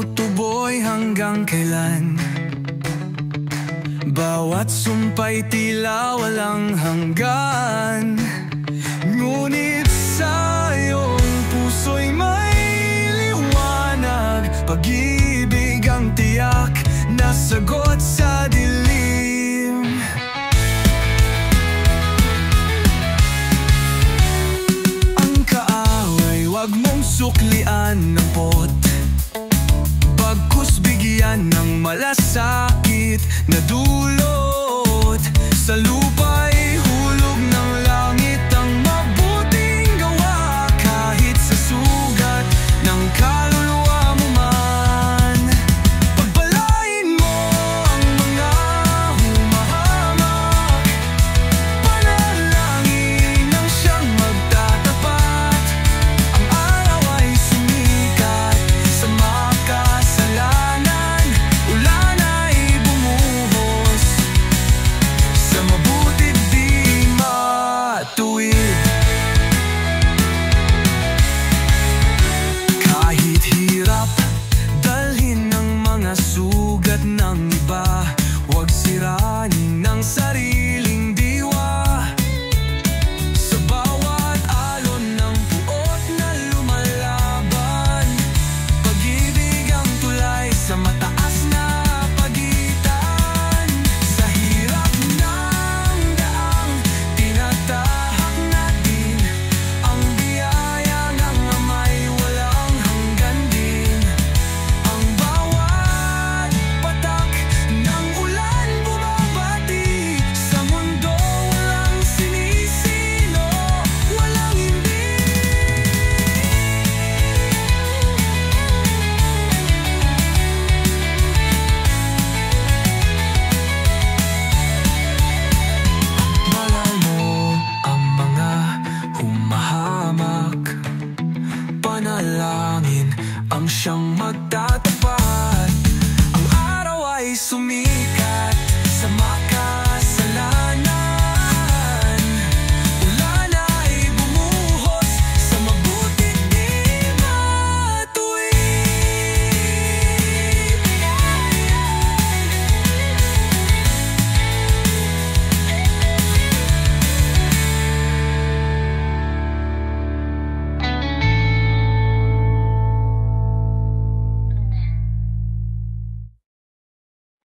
tutuboy hanggang kailan. Bawat sumpa'y tila walang hanggan. Ngunit sa iyong puso'y may liwanag, pag-ibig ang tiyak na sagot sa dilim. Ang kaaway wag mong suklian ng pot, bagkus bigyan ng malasakit na dulot. Sa lupa'y hulog ng langit ang mabuting gawa, kahit sa sugat ng kaluluwa mo man. Pagpalain mo ang mga humahamak, panalangin ang siyang magtatapat. Ang araw ay sumikat sa makasalanan, ulan ay bumuhos sa mabuti di matuwid. Kahit hirap dalhin ng mga sugat ng iba, huwag siranin ng sariling diwa. Sa bawat alon ng puot na lumalaban, pag-ibig ang tulay sa mataas na pagitan. Sa hirap ng daang tinatahak natin, ang biyaya ng Ama'y walang hanggan din. Ang bawat patak ng ulan bumabati, sa mundo walang sinisino, walang hindi. Malal mo ang mga humahamak, panalangin ang siyang magtatapat. Ang araw ay sumikat